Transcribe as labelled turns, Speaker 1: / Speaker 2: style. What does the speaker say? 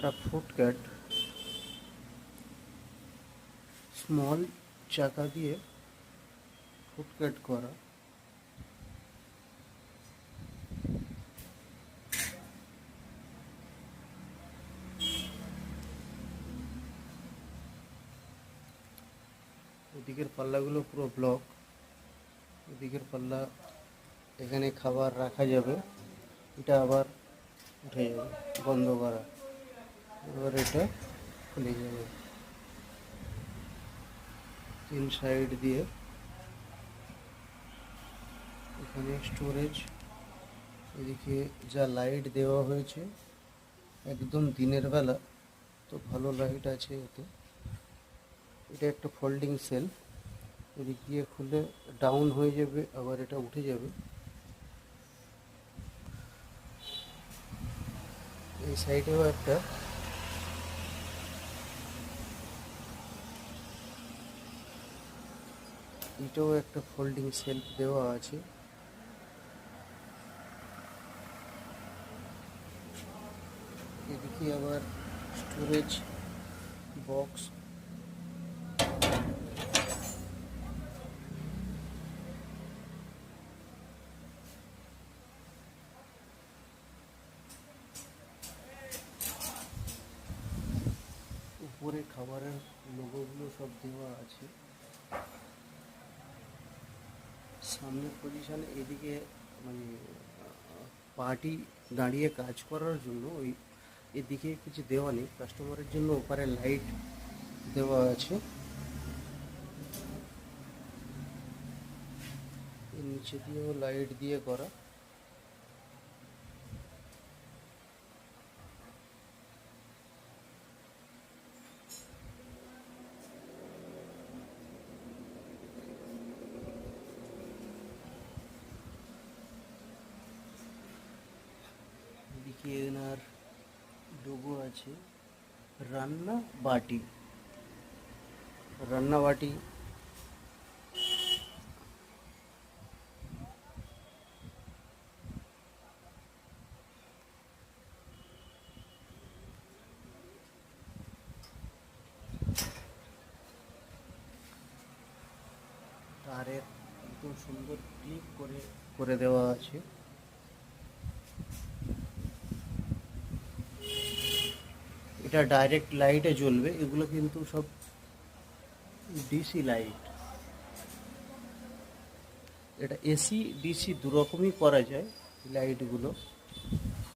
Speaker 1: একটা food cat small চাকা দিয়ে ফুড ক্যাট করা। এদিকের পাল্লাগুলো পুরো ব্লক, এদিকের পাল্লা এখানে খাবার রাখা যাবে, এটা আবার উঠে যাবে, বন্ধ করা, এবার এটা খুলে যাবে। 3 সাইড দিয়ে এখানে স্টোরেজ, এদিকে যা লাইট দেওয়া হয়েছে একদম দিনের বেলা, তো ভালো লাইট আছে এতে। এটা একটা ফোল্ডিং সেল, এদিক দিয়ে খুলে ডাউন হয়ে যাবে, আবার এটা উঠে যাবে। এই সাইডেও একটা এটাও একটা ফোল্ডিং সেলফ দেওয়া আছে। এদিকে আবার স্টোরেজ বক্স, উপরে খাবারের লোগোগুলো সব দেওয়া আছে। সামনের পজিশন এদিকে মানে পার্টি দাঁড়িয়ে কাজ করার জন্য ওই এদিকে কিছু দেওয়া নেই, কাস্টমারের জন্য ওপারে লাইট দেওয়া আছে। এর নিচে দিয়েও লাইট দিয়ে করা। এদিকে এনার লোগো আছে, রান্না বাটি। রান্না বাটি তারের একদম সুন্দর ক্লিপ করে করে দেওয়া আছে। এটা ডাইরেক্ট লাইটে জ্বলবে, এগুলো কিন্তু সব ডিসি লাইট। এটা এসি ডিসি দু রকমই করা যায় লাইটগুলো।